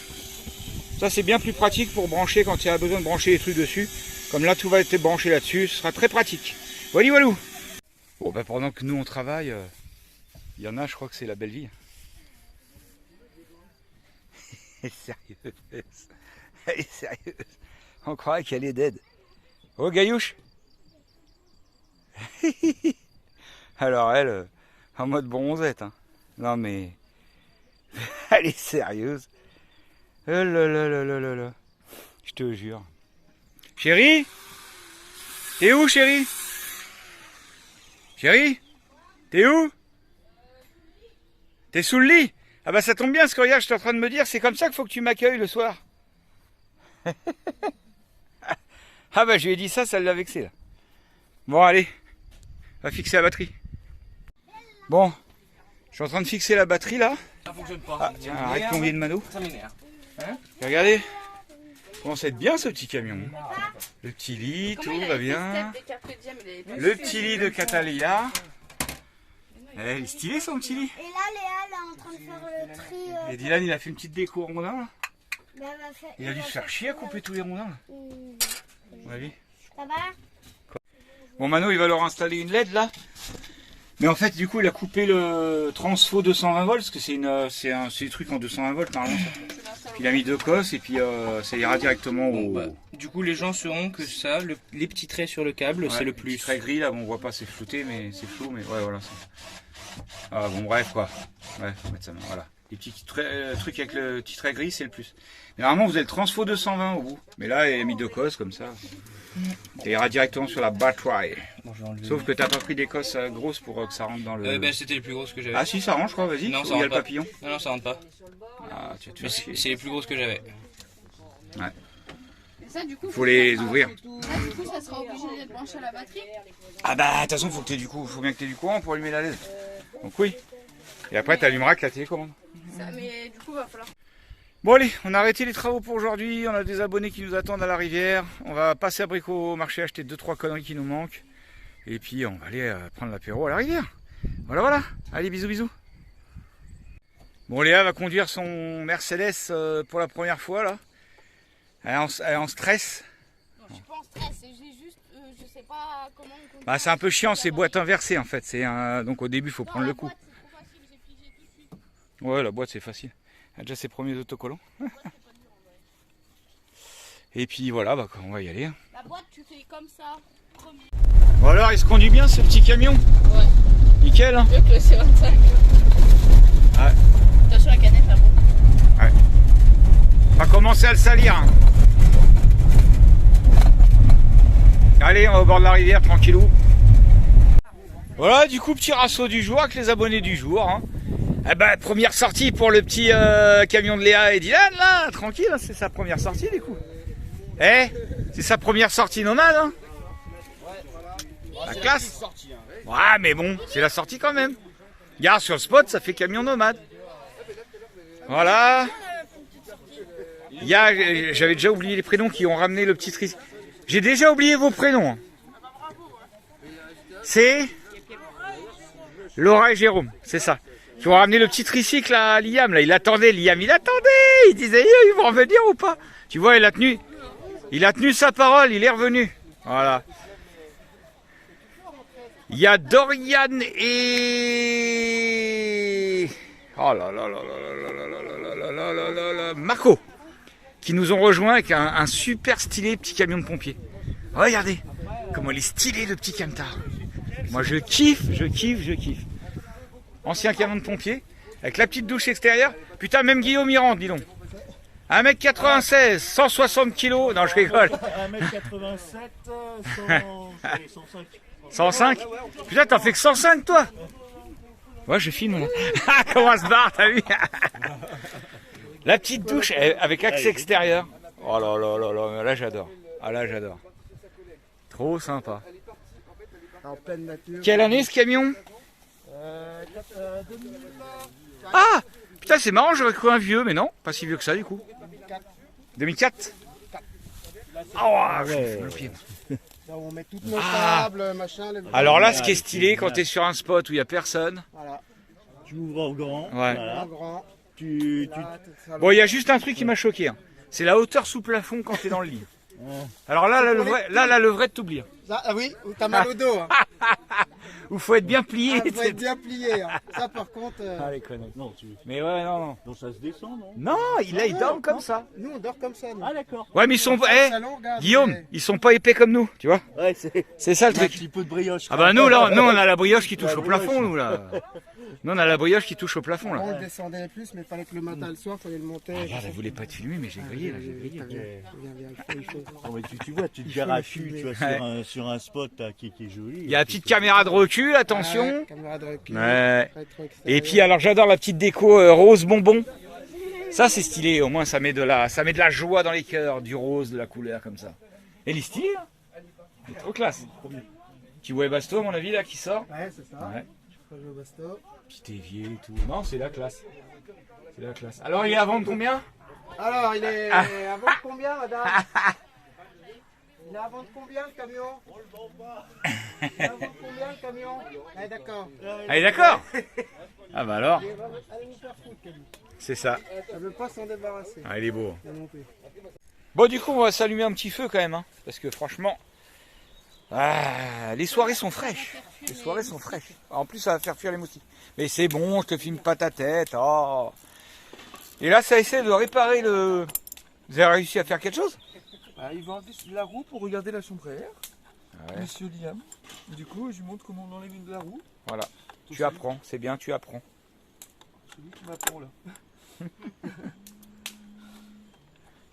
Ça c'est bien plus pratique pour brancher quand il y a besoin de brancher les trucs dessus. Comme là tout va être branché là-dessus, ce sera très pratique. Walou. Bon bah pendant que nous on travaille, il y en a, je crois que c'est la belle vie. Elle est sérieuse. On croirait qu'elle est dead. Oh Gaïouche. Alors elle, en mode bronzette. Hein. Non mais, elle est sérieuse. Oh là là. Je te jure. Chérie? T'es où chérie? Chérie? T'es où? T'es sous le lit? Ah bah ça tombe bien, ce que regarde, je suis en train de me dire, c'est comme ça qu'il faut que tu m'accueilles le soir. Ah bah je lui ai dit ça l'a vexé là. Bon allez, on va fixer la batterie. Bon, je suis en train de fixer la batterie là. Ça fonctionne pas. Ah tiens, arrête ton de mano. Ça m'énerve. Regardez, commence à être bien ce petit camion. Le petit lit, tout va bien. Le petit lit de Catalina. Eh, il est stylé son petit lit. Et là, Léa, elle est en train de faire le tri. Et Dylan, il a fait une petite déco rondin là. Bah, elle va faire- Il a dû se faire chier à couper tous les rondins là. Mmh. À mon avis. Ça va? Bon, Mano, il va leur installer une LED là. Mais en fait, du coup, il a coupé le transfo 220 volts parce que c'est des trucs en 220 volts normalement. Puis il a mis deux cosses et puis ça ira directement au. Du coup, les gens sauront que ça, les petits traits sur le câble, Ouais, c'est le petit plus. Très gris là, bon, on voit pas, c'est flouté, mais c'est flou, mais ouais, voilà. Ah bon, bref, quoi. Ouais, faut mettre ça, voilà. Les petits trucs avec le petit trait gris, c'est le plus. Mais normalement, vous avez le transfo 220 au bout. Mais là, il est mis d'Écosse, comme ça. Ça ira directement sur la batterie. Bon, je vais enlever. Sauf que t'as pas pris d'Écosse grosse pour que ça rentre dans le... Ben, c'était les plus grosses que j'avais. Ah si, ça rentre, je crois, vas-y. Non, Il ça y a rentre le pas. papillon. Non, ça rentre pas. Ah, tu vas te Mais faire chier. c'est les plus grosses que j'avais. Et ça, du coup, Faut les ouvrir. ça, du coup, ça sera obligé d'être branché à la batterie. Ah bah, de toute façon, faut bien que t'aies du courant pour allumer la LED. Donc oui. Et après, t'allumeras avec la télécommande. Ça, mais du coup, va falloir. Bon allez, on a arrêté les travaux pour aujourd'hui, on a des abonnés qui nous attendent à la rivière, on va passer à Brico au marché acheter 2-3 conneries qui nous manquent, et puis on va aller prendre l'apéro à la rivière. Voilà, allez bisous bisous. Bon, Léa va conduire son Mercedes pour la première fois là, elle est en stress. Non, je suis pas en stress, j'ai juste, je sais pas comment on conduit. Bah, c'est un peu chiant, c'est boîte inversée en fait, donc au début il faut prendre le coup. C'est trop facile, j'ai pigé tout de suite. Ouais, la boîte c'est facile. Elle a déjà ses premiers autocollants. Et puis voilà, bah, on va y aller. La boîte, tu fais comme ça. Premier. Bon alors, il se conduit bien ce petit camion? Ouais. Nickel hein. Mieux que le C25. Ouais. Attention, la canette, là, bon. On va commencer à le salir. Hein. Allez, on va au bord de la rivière, tranquillou. Voilà, du coup, petit rasso du jour avec les abonnés du jour. Hein. Eh ben, première sortie pour le petit camion de Léa et Dylan, là, tranquille, hein, c'est sa première sortie, du coup. Eh, c'est sa première sortie nomade, hein. La classe. Ouais, mais bon, c'est la sortie quand même. Regarde, sur le spot, ça fait camion nomade. Voilà. J'avais déjà oublié les prénoms qui ont ramené le petit tricycle. J'ai déjà oublié vos prénoms. Hein. C'est Laura et Jérôme, c'est ça. Qui ont ramené le petit tricycle à Liam. Là, il attendait, Liam, il attendait. Il disait, ils vont revenir ou pas? Tu vois, il a tenu sa parole, il est revenu. Voilà. Il y a Dorian et... Oh là là là là là là là là là là là là, Marco, qui nous ont rejoints avec un super stylé petit camion de pompier. Regardez comment il est stylé le petit camtar. Moi je kiffe. Ancien camion de pompier, avec la petite douche extérieure. Putain, même Guillaume y rentre, dis donc. 1m96, 160 kg. Non, je rigole. 1m87, 105. 105. Putain, t'en fais que 105 toi. Ouais, je filme là. Comment se barre, t'as vu? La petite douche avec accès extérieur. Oh là là là là, là j'adore. Ah là j'adore. Trop sympa. En pleine nature. Quelle année ce camion? Ah putain, c'est marrant, j'aurais cru un vieux, mais non, pas si vieux que ça du coup. 2004. Ah ouais, le pied. Là où on met toutes nos Ah. tables, machin. Alors là, ce qui est stylé quand t'es sur un spot où il n'y a personne. Voilà. Tu ouvres au grand. Ouais. Voilà. En grand. Tu... Là, tout ça. Bon, il y a juste un truc qui m'a choqué. Hein. C'est la hauteur sous plafond quand t'es dans le lit. Alors là, le vrai de t'oublier. Ah oui, t'as mal au dos. Hein. Où faut être bien plié. Ah, faut être bien plié. Hein. Ça, par contre. les conneries. Non, Mais ouais, non. donc ça se descend, non? Non, ils dorment comme ça. Nous, on dort comme ça. Nous. Ah d'accord. Ouais, mais ils sont... Dans le Eh, salon, regarde, Guillaume, mais- ils sont pas épais comme nous, tu vois. Ouais, c'est C'est ça le un truc. petit peu de brioche. Ah bah nous, là, nous, on a la brioche qui touche La au plafond, brioche. nous, là. Nous, on a la brioche qui touche au plafond, On là. le descendait plus, mais il fallait que le matin, le soir, il fallait le monter. Ah, regarde, elle voulait pas te filmer, mais j'ai grillé, là, j'ai grillé. Il faut. Non, mais tu vois, tu te garachues, tu vois, Ouais. sur un spot là, qui est joli. Il y a la petite caméra de recul, attention. Ouais, caméra de recul, Ouais. rétro extérieur. Et puis alors j'adore la petite déco rose bonbon. Ça c'est stylé, au moins ça met de la joie dans les cœurs, du rose, de la couleur comme ça. Et elle est stylée, hein. Elle est trop classe. Petit Webasto à mon avis là qui sort. Ouais, c'est ça. Ouais. Je crois au basto. Petit évier et tout. Non, c'est la classe. C'est la classe. Alors il est à vendre combien? Alors, il est à vendre combien, madame? Il est à vendre combien, le camion? Il est à vendre combien, le camion? Ah, d'accord. Allez d'accord. Ah bah alors, Allez vous faire foutre, camion. c'est ça. Ça veut pas s'en débarrasser. Ah, il est beau. Moi non plus. Bon du coup on va s'allumer un petit feu quand même, hein, parce que franchement, les soirées sont fraîches. Les soirées sont fraîches. En plus ça va faire fuir les moustiques. Mais c'est bon, je te filme pas ta tête. Oh. Et là ça essaie de réparer le... Vous avez réussi à faire quelque chose? Il va enlever la roue pour regarder la chambre à air, Ouais. monsieur Liam. Du coup, je lui montre comment on enlève une de la roue. Voilà. Tu apprends, c'est bien, tu apprends. Celui qui m'apprend là.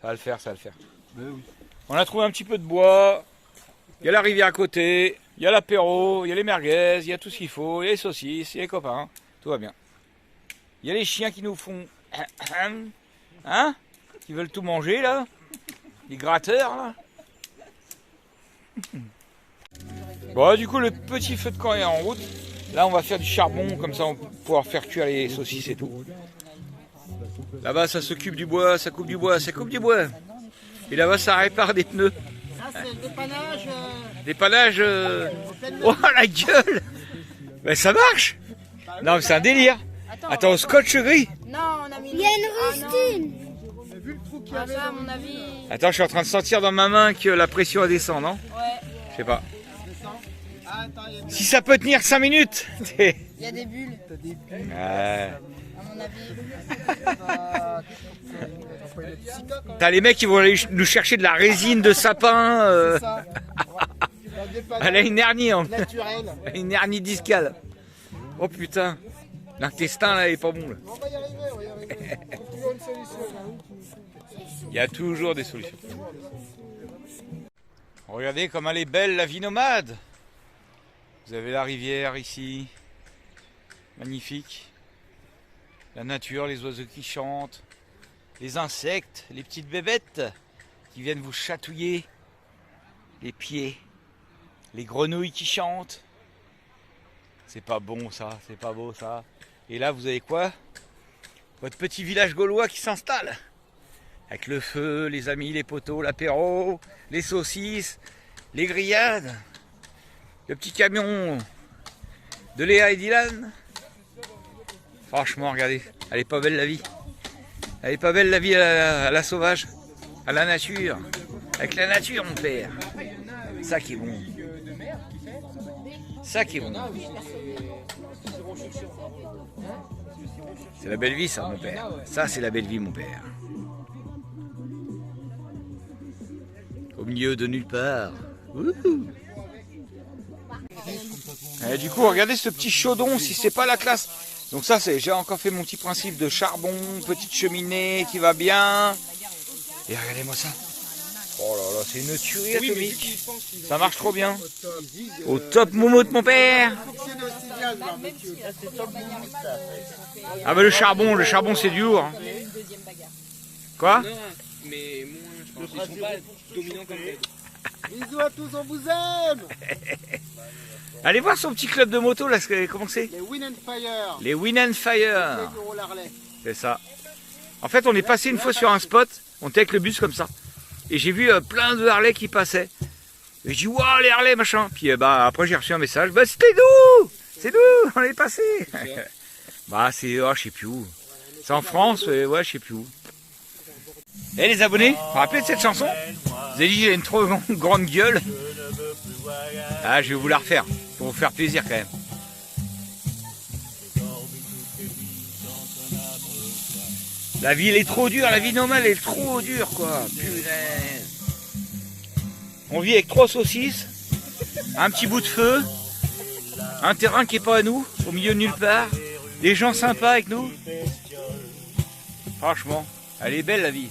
Ça va le faire, ça va le faire. Ben oui. On a trouvé un petit peu de bois. Il y a la rivière à côté. Il y a l'apéro. Il y a les merguez. Il y a tout ce qu'il faut. Il y a les saucisses. Il y a les copains. Tout va bien. Il y a les chiens qui nous font... Hein? Qui veulent tout manger là. Les gratteurs là. Bon, du coup, le petit feu de camp est en route. Là, on va faire du charbon. Comme ça, on va pouvoir faire cuire les saucisses et tout. Là-bas, ça s'occupe du bois. Ça coupe du bois. Ça coupe du bois. Et là-bas, ça répare des pneus. Ça, c'est le dépannage. Dépannage. Oh la gueule! Ben ça marche! Non, mais c'est un délire. Attends, au scotch gris. Non, on a mis. Il y a une rustine. Vu le trou qu'il y Ah, avait ça, à dans mon avis. Attends, je suis en train de sentir dans ma main que la pression elle descend, non? Ouais. Je sais pas. Ah, attends, il y a Si ça peut tenir 5 minutes! Il y a des bulles, Ouais. à mon avis. T'as les mecs qui vont aller nous chercher de la résine de sapin. ça. Le dépannage Elle a une hernie, hein. naturel. Une hernie discale. Oh putain. L'intestin là il est pas bon là. On va y arriver, on va y arriver. On trouve toujours une solution. Là. Il y a toujours des solutions. Regardez comme elle est belle la vie nomade. Vous avez la rivière ici. Magnifique. La nature, les oiseaux qui chantent. Les insectes, les petites bébêtes qui viennent vous chatouiller les pieds. Les grenouilles qui chantent. C'est pas bon ça, c'est pas beau ça. Et là vous avez quoi? Votre petit village gaulois qui s'installe. Avec le feu, les amis, les poteaux, l'apéro, les saucisses, les grillades. Le petit camion de Léa et Dylan. Franchement, regardez, elle est pas belle la vie. Elle est pas belle la vie à la sauvage, à la nature. Avec la nature, mon père. Ça qui est bon. Ça qui est bon. C'est la belle vie, ça, mon père. Ça, c'est la belle vie, mon père. Au milieu de nulle part. Wouhou. Et du coup, regardez ce petit chaudron, si c'est pas la classe. Donc ça, j'ai encore fait mon petit principe de charbon, petite cheminée qui va bien. Et regardez-moi ça. Oh là là, c'est une tuerie atomique. Ça marche trop bien. Au top momo de mon père. Ah bah le charbon c'est du lourd. Quoi? Mais moins, je pense qu'ils sont pas dominants comme les autres. Bisous à tous, on vous aime. Allez voir son petit club de moto là, comment c'est? Les Win and Fire. Les Win and Fire. Avec le roll Harley. C'est ça. En fait, on est passé une fois sur un spot, on était avec le bus comme ça. Et j'ai vu plein de Harley qui passaient. Et j'ai dit, waouh, les Harley, machin. Puis après, j'ai reçu un message, bah c'était nous. C'est nous, on est passé. Bah, c'est, je sais plus où. C'est en France, ouais, je sais plus où. Eh les abonnés, vous vous rappelez de cette chanson? Vous avez dit, j'ai une trop grande gueule. Ah, je vais vous la refaire, pour vous faire plaisir quand même. La vie elle est trop dure, la vie normale elle est trop dure quoi. Punaise. On vit avec 3 saucisses, un petit bout de feu, un terrain qui est pas à nous, au milieu de nulle part, des gens sympas avec nous. Franchement, elle est belle la vie.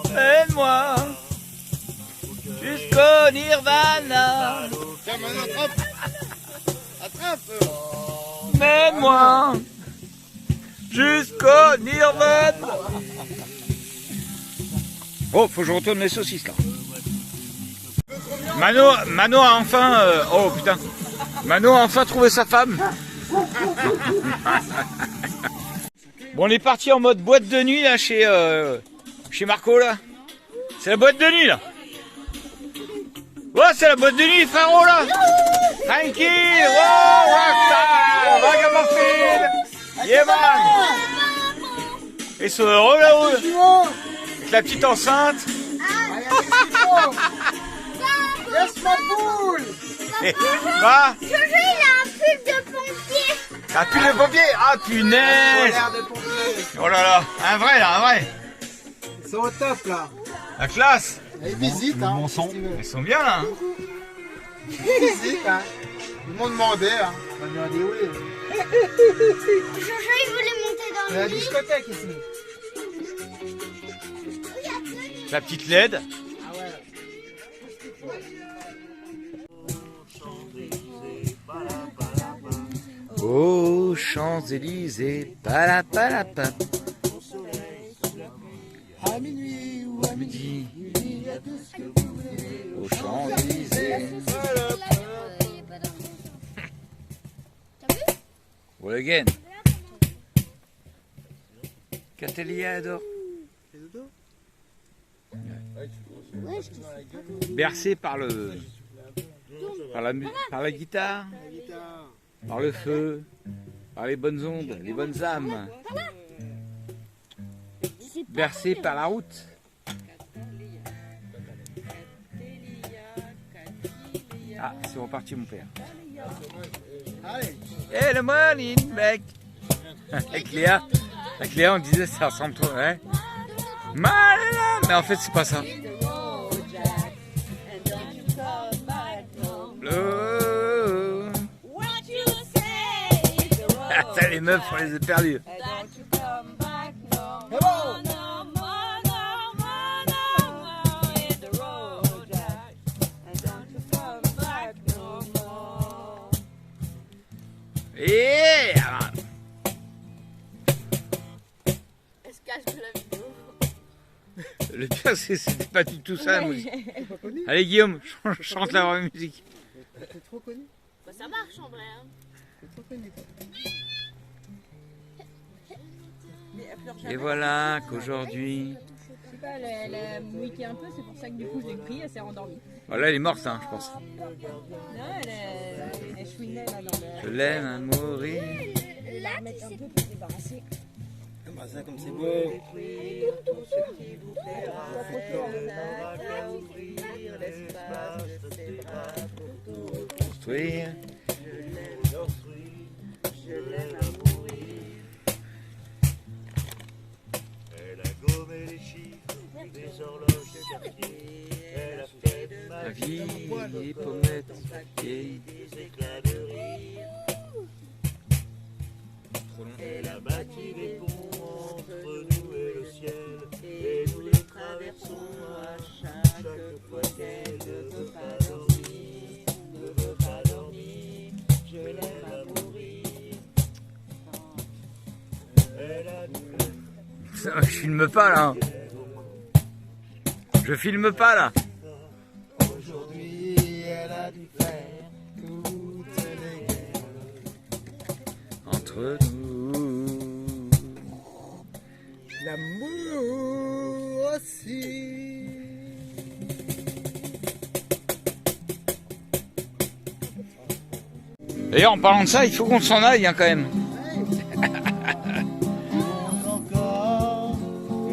Emmène-moi jusqu'au Nirvana. Tiens, maintenant, attrape. Attrape. Emmène-moi jusqu'au Nirvana. Oh, faut que je retourne les saucisses là. Mano a enfin... oh putain. Mano a enfin trouvé sa femme. Bon, on est parti en mode boîte de nuit là chez Marco là. C'est la boîte de nuit là. Ouais, c'est la boîte de nuit, frérot là. Tranquille. Oh, rockstar. Vagamuffin. Yeah man. Ils sont heureux là-haut. Avec la petite enceinte. Laisse ma boule. Bah. Jojo, il a un pull de pompier. Ça pue le pompier. Ah punaise. L'air de pompiers. Oh là là, un vrai là, un vrai. Ils sont au top là. La classe. Ils visitent, hein. Bon sang. Ils sont bien là. Hein. Ils visitent, hein. Ils m'ont demandé, hein. On m'a dit oui. Jojo, il voulait monter dans C'est le la lit. discothèque ici. La petite LED. Aux Champs-Élysées, palapalapa. À minuit ou à Midi. Aux Champs-Élysées. Well again. Catelia adore. Bercé par la guitare, par le feu, par les bonnes ondes, les bonnes âmes. Bercé par la route. Ah, c'est reparti mon père. Allez. Hey, le morning, mec. Avec Léa, on disait ça ressemble trop, hein. Malala, mais en fait c'est pas ça. Le... Attends, les meufs, on les a perdus. Et Escache de la vidéo. le pire, c'était pas du tout ça la musique. Allez Guillaume, chante la vraie musique. T'es trop connu. Bah, ça marche en vrai. Hein. T'es trop connu. Et voilà qu'aujourd'hui... Je sais pas, elle a mouiqué un peu, c'est pour ça que du coup je l'ai pris, elle s'est rendormie. Voilà, elle est morte, hein, je pense. Non, elle chouinait là dans le... Je l'aime à mourir. Elle va remettre un peu pour se débarrasser. Comme ça, comme c'est beau. Construire. La vie des pommettes vieilles. Trop long. Elle a bâti des ponts entre nous et le ciel, et nous les traversons à chaque fois qu'elle ne veut pas dormir, ne veut pas dormir, je l'aime à mourir. Elle a Je filme pas là. Je filme pas là. aujourd'hui, elle a dû faire toutes les guerres. Entre nous. L'amour aussi. D'ailleurs, en parlant de ça, il faut qu'on s'en aille hein, quand même.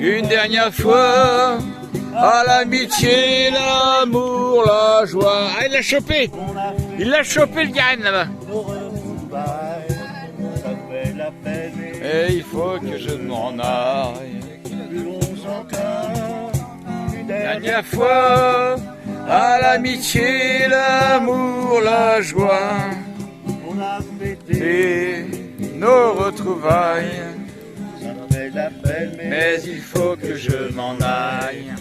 Une dernière fois, à l'amitié, l'amour, la joie. Ah, il l'a chopé. Il l'a chopé le gars là-bas. Et il faut que je m'en aille. Une dernière fois, à l'amitié, l'amour, la joie. Et nos retrouvailles. Mais il faut que je m'en aille.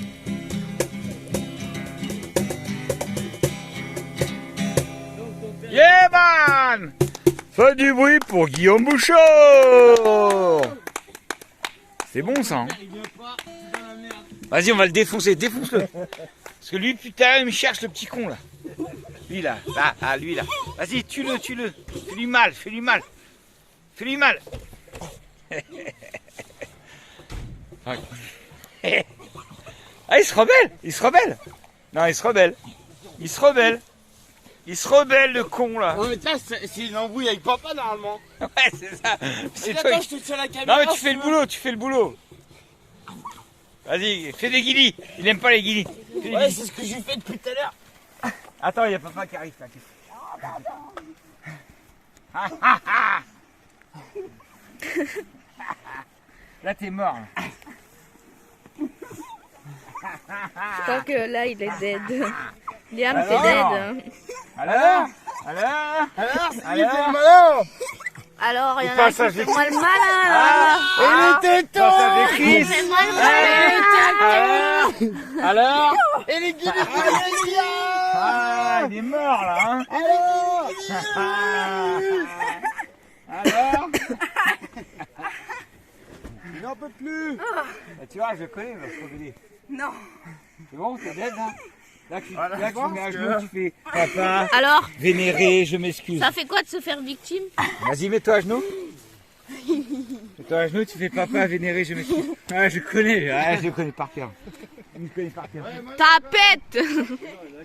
Yeah man! Fais du bruit pour Guillaume Bouchot! C'est bon ça hein? Vas-y on va le défoncer, défonce-le! Parce que lui putain il me cherche le petit con là. Lui là, lui là. Vas-y tue-le, tue-le. Fais-lui mal, fais-lui mal. Fais-lui mal. Ah il se rebelle, il se rebelle. Non il se rebelle. Il se rebelle. Il se rebelle le con là. Ouais, mais ça, c'est une embrouille avec papa normalement. Ouais c'est ça. C'est Mais toi attends, qui... je te tiens la caméra. Non mais tu fais le boulot, tu fais le boulot. Vas-y, fais des guilis. Il aime pas les guilis. Ouais, c'est ce que j'ai fait depuis tout à l'heure. Attends, il y a papa qui arrive là. Là, t'es mort. Là. Je crois que là, il est dead. Liam, t'es Alors dead. Alors, Alors, il y en a passe qui avec fait moi le malin, là. il était temps. Il fait moi le malin. Alors, Et les guillemets, ah, il est mort là, hein. Alors, il n'en peut plus. bah, tu vois, je connais, je connais. Non. C'est bon, t'es dead là. Là, tu mets à genoux, tu fais papa, Alors, vénéré, je m'excuse. ça fait quoi de se faire victime? Vas-y, mets-toi à genoux. Mets-toi à genoux, tu fais papa, vénéré, je m'excuse. Ah, je connais par cœur. Je connais par cœur. Tapette.